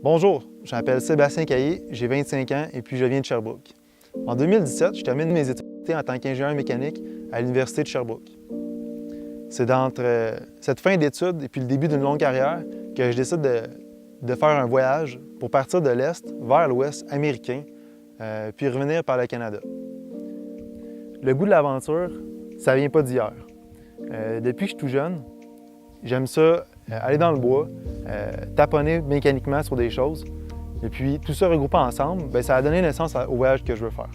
Bonjour, je m'appelle Sébastien Caillé, j'ai 25 ans et puis je viens de Sherbrooke. En 2017, je termine mes études en tant qu'ingénieur mécanique à l'Université de Sherbrooke. C'est entre cette fin d'études et puis le début d'une longue carrière que je décide de faire un voyage pour partir de l'Est vers l'Ouest américain, puis revenir par le Canada. Le goût de l'aventure, ça vient pas d'hier. Depuis que je suis tout jeune, j'aime ça, aller dans le bois, taponner mécaniquement sur des choses. Et puis, tout ça regroupé ensemble, bien, ça a donné naissance au voyage que je veux faire.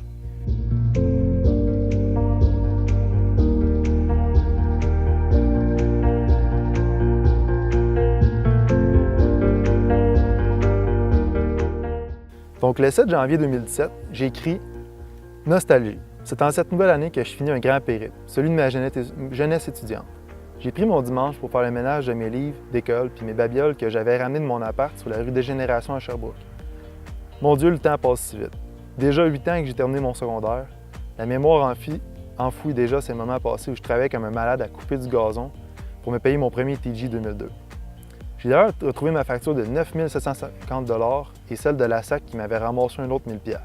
Donc, le 7 janvier 2017, j'ai écrit « Nostalgie ». C'est en cette nouvelle année que je finis un grand périple, celui de ma jeunesse étudiante. J'ai pris mon dimanche pour faire le ménage de mes livres d'école puis mes babioles que j'avais ramenées de mon appart sur la rue Dégénération à Sherbrooke. Mon Dieu, le temps passe si vite. Déjà 8 ans que j'ai terminé mon secondaire, la mémoire enfouit déjà ces moments passés où je travaillais comme un malade à couper du gazon pour me payer mon premier TG 2002. J'ai d'ailleurs retrouvé ma facture de 9 750 $ et celle de la SAC qui m'avait remboursé un autre 1 000 $.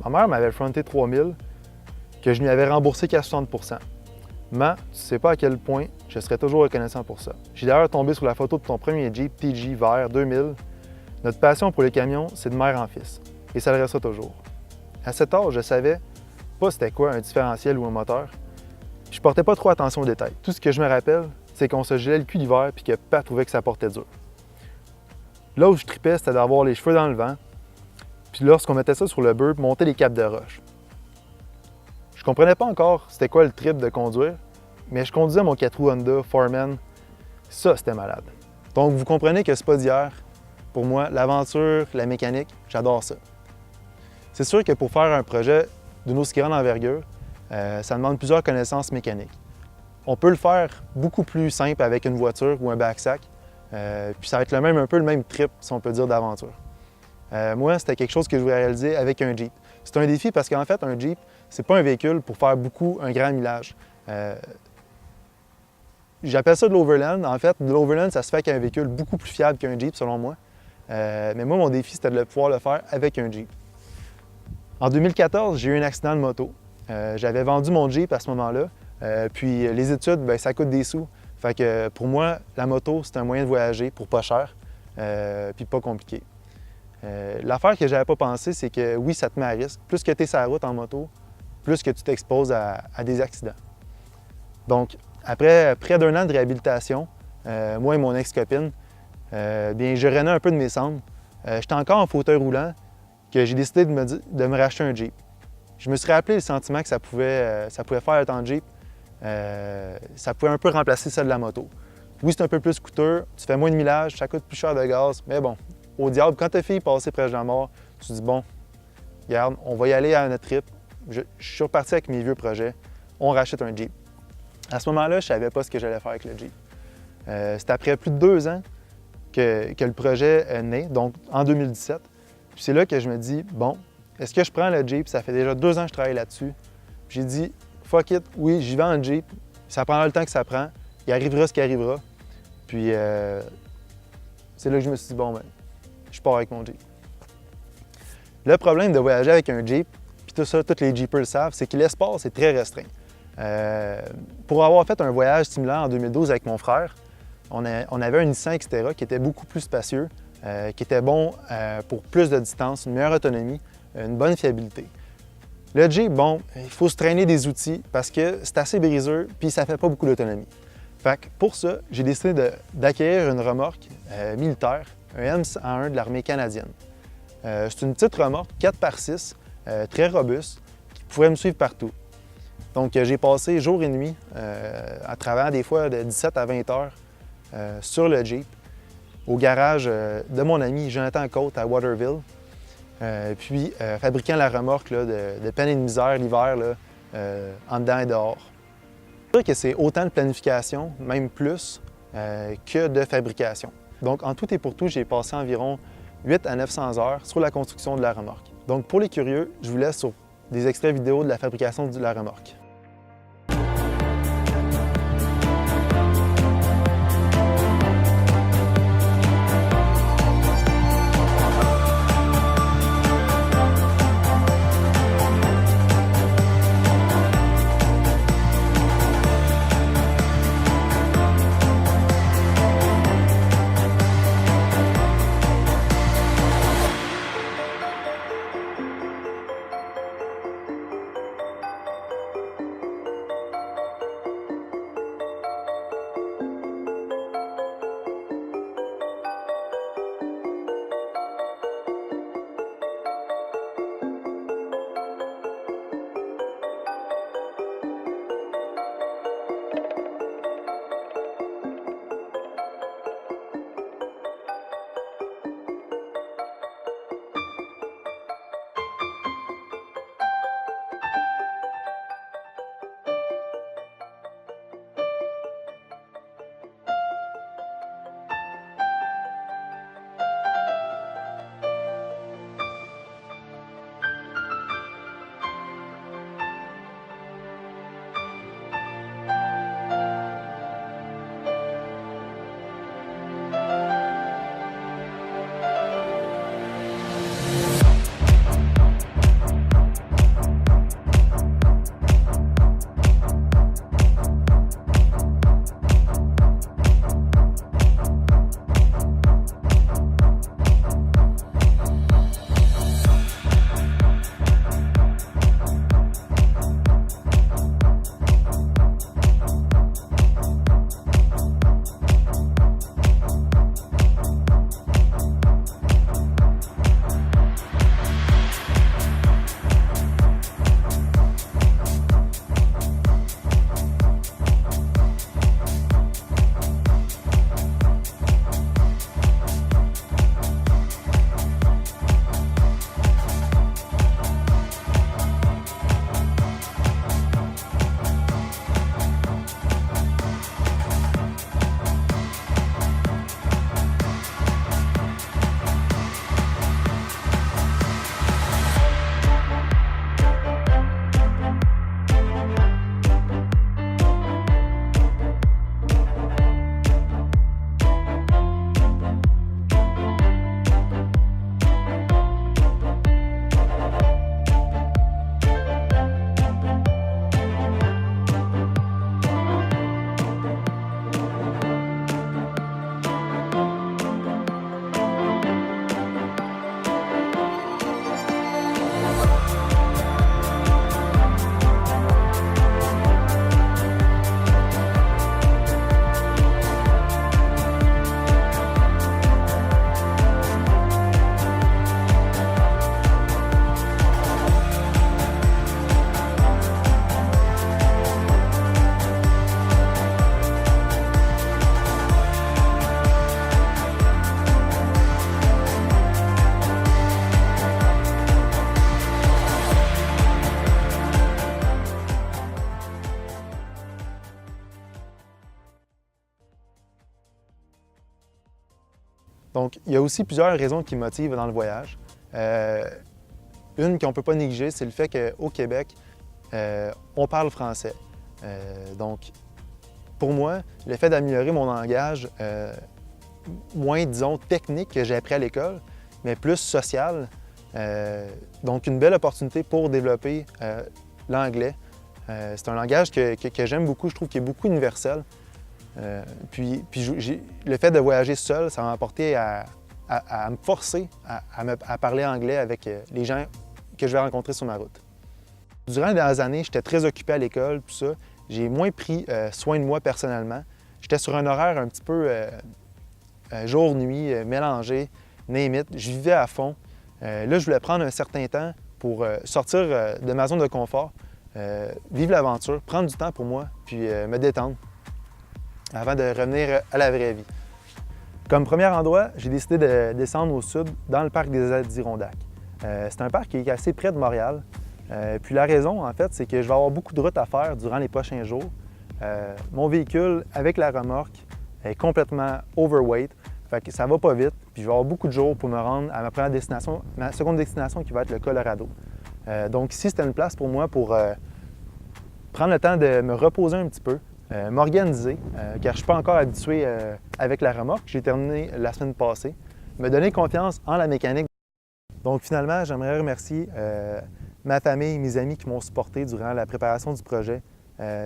Ma mère m'avait fronté 3 000 que je lui avais remboursé qu'à 60 %. Mais tu sais pas à quel point je serais toujours reconnaissant pour ça. J'ai d'ailleurs tombé sur la photo de ton premier Jeep TG vert 2000. Notre passion pour les camions, c'est de mère en fils. Et ça le restera toujours. À cet âge, je savais pas c'était quoi un différentiel ou un moteur. Je portais pas trop attention aux détails. Tout ce que je me rappelle, c'est qu'on se gelait le cul d'hiver puis que Pat trouvait que ça portait dur. Là où je tripais, c'était d'avoir les cheveux dans le vent. Puis lorsqu'on mettait ça sur le beurre, monter les capes de roche. Je comprenais pas encore c'était quoi le trip de conduire, mais je conduisais mon 4 roues Honda Foreman. Ça, c'était malade. Donc, vous comprenez que c'est pas d'hier. Pour moi, l'aventure, la mécanique, j'adore ça. C'est sûr que pour faire un projet d'une aussi grande envergure, ça demande plusieurs connaissances mécaniques. On peut le faire beaucoup plus simple avec une voiture ou un backsack, puis ça va être un peu le même trip, si on peut dire, d'aventure. Moi, c'était quelque chose que je voulais réaliser avec un Jeep. C'est un défi parce qu'en fait, un Jeep, c'est pas un véhicule pour faire un grand millage. J'appelle ça de l'overland. En fait, de l'overland, ça se fait avec un véhicule beaucoup plus fiable qu'un Jeep, selon moi. Mais moi, mon défi, c'était de pouvoir le faire avec un Jeep. En 2014, j'ai eu un accident de moto. J'avais vendu mon Jeep à ce moment-là. Puis les études, bien, ça coûte des sous. Fait que pour moi, la moto, c'est un moyen de voyager pour pas cher, puis pas compliqué. L'affaire que j'avais pas pensé, c'est que oui, ça te met à risque. Plus que tu es sur la route en moto, plus que tu t'exposes à des accidents. Donc, après près d'1 an de réhabilitation, moi et mon ex-copine, bien, je renais un peu de mes cendres. J'étais encore en fauteuil roulant que j'ai décidé de me racheter un Jeep. Je me suis rappelé le sentiment que ça pouvait faire être en Jeep. Ça pouvait un peu remplacer celle de la moto. Oui, c'est un peu plus coûteux, tu fais moins de millage, ça coûte plus cher de gaz, mais bon, au diable, quand ta fille passée près de la mort, tu te dis bon, regarde, on va y aller à notre trip. Je suis reparti avec mes vieux projets, on rachète un Jeep. À ce moment-là, je ne savais pas ce que j'allais faire avec le Jeep. C'est après plus de 2 ans que le projet est né, donc en 2017. Puis c'est là que je me dis, bon, est-ce que je prends le Jeep? Ça fait déjà 2 ans que je travaille là-dessus. J'ai dit, fuck it, oui, j'y vais en Jeep. Ça prendra le temps que ça prend. Il arrivera ce qui arrivera. Puis c'est là que je me suis dit, bon, ben, je pars avec mon Jeep. Le problème de voyager avec un Jeep, puis tout ça, tous les Jeepers le savent, c'est que l'espace est très restreint. Pour avoir fait un voyage similaire en 2012 avec mon frère, on avait un Nissan Xterra qui était beaucoup plus spacieux, qui était bon pour plus de distance, une meilleure autonomie, une bonne fiabilité. Le Jeep, bon, il faut se traîner des outils parce que c'est assez briseux puis ça ne fait pas beaucoup d'autonomie. Fait que pour ça, j'ai décidé d'acquérir une remorque militaire, un M101 de l'armée canadienne. C'est une petite remorque 4x6, très robuste, qui pourrait me suivre partout. Donc j'ai passé jour et nuit à travers des fois de 17 à 20 heures sur le Jeep, au garage de mon ami Jonathan Côte à Waterville, puis fabriquant la remorque là, de peine et de misère l'hiver en dedans et dehors. C'est sûr que c'est autant de planification, même plus, que de fabrication. Donc en tout et pour tout, j'ai passé environ 8 à 900 heures sur la construction de la remorque. Donc pour les curieux, je vous laisse sur des extraits vidéo de la fabrication de la remorque. Donc, il y a aussi plusieurs raisons qui me motivent dans le voyage. Une qu'on ne peut pas négliger, c'est le fait qu'au Québec, on parle français. Donc, pour moi, le fait d'améliorer mon langage, moins, disons, technique que j'ai appris à l'école, mais plus social, donc une belle opportunité pour développer l'anglais. C'est un langage que j'aime beaucoup, je trouve qu'il est beaucoup universel. Puis le fait de voyager seul, ça m'a apporté à me forcer à parler anglais avec les gens que je vais rencontrer sur ma route. Durant les dernières années, j'étais très occupé à l'école, tout ça. J'ai moins pris soin de moi personnellement. J'étais sur un horaire un petit peu jour-nuit, mélangé, name it. Je vivais à fond. Là, je voulais prendre un certain temps pour sortir de ma zone de confort, vivre l'aventure, prendre du temps pour moi, puis me détendre avant de revenir à la vraie vie. Comme premier endroit, j'ai décidé de descendre au sud, dans le parc des Adirondacks. C'est un parc qui est assez près de Montréal. Puis la raison, en fait, c'est que je vais avoir beaucoup de routes à faire durant les prochains jours. Mon véhicule, avec la remorque, est complètement overweight. Fait que ça va pas vite. Puis je vais avoir beaucoup de jours pour me rendre à ma première destination, ma seconde destination qui va être le Colorado. Donc ici, c'était une place pour moi pour prendre le temps de me reposer un petit peu, m'organiser, car je ne suis pas encore habitué avec la remorque. J'ai terminé la semaine passée. Me donner confiance en la mécanique. Donc finalement, j'aimerais remercier ma famille, mes amis qui m'ont supporté durant la préparation du projet.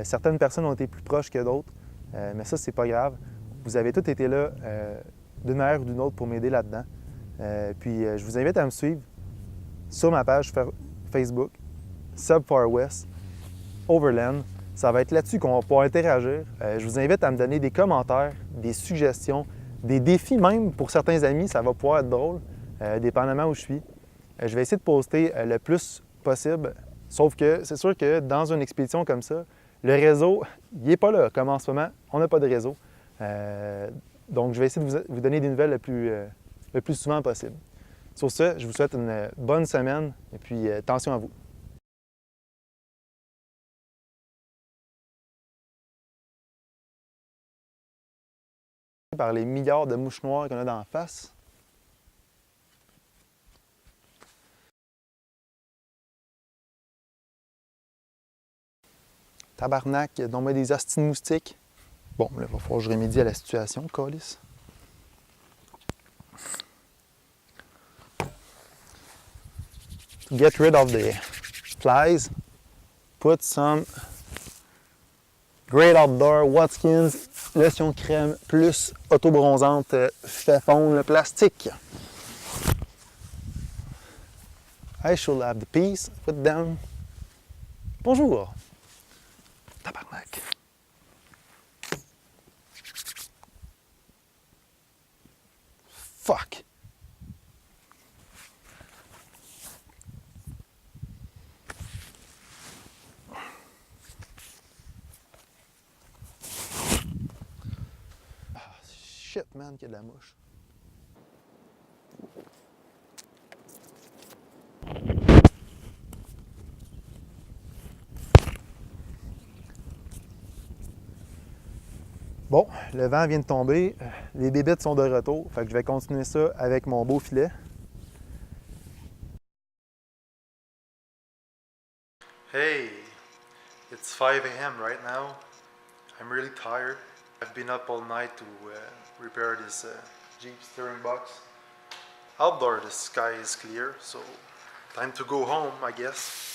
Certaines personnes ont été plus proches que d'autres, mais ça, c'est pas grave. Vous avez tous été là d'une manière ou d'une autre pour m'aider là-dedans. Puis je vous invite à me suivre sur ma page Facebook, Sub Far West, Overland. Ça va être là-dessus qu'on va pouvoir interagir. Je vous invite à me donner des commentaires, des suggestions, des défis même pour certains amis. Ça va pouvoir être drôle, dépendamment où je suis. Je vais essayer de poster le plus possible, sauf que c'est sûr que dans une expédition comme ça, le réseau, il n'est pas là. Comme en ce moment, on n'a pas de réseau. Donc, je vais essayer de vous donner des nouvelles le plus souvent possible. Sur ce, je vous souhaite une bonne semaine et puis attention à vous. Par les milliards de mouches noires qu'on a dans la face. Tabarnak, donc des hosties de moustiques. Bon, là, il va falloir que je remédie à la situation, câlisse. To get rid of the flies, put some Great Outdoor Watkins lotion crème plus auto-bronzante fait fondre le plastique. I should have the peace with them. Bonjour. Tabarnak. Fuck. Ah, shit, man, qu'il y a de la mouche. Bon, le vent vient de tomber, les bébites sont de retour, fait que je vais continuer ça avec mon beau filet. Hey, it's 5 a.m. right now. I'm really tired. I've been up all night to repair this Jeep steering box. Outdoor, the sky is clear, so time to go home, I guess.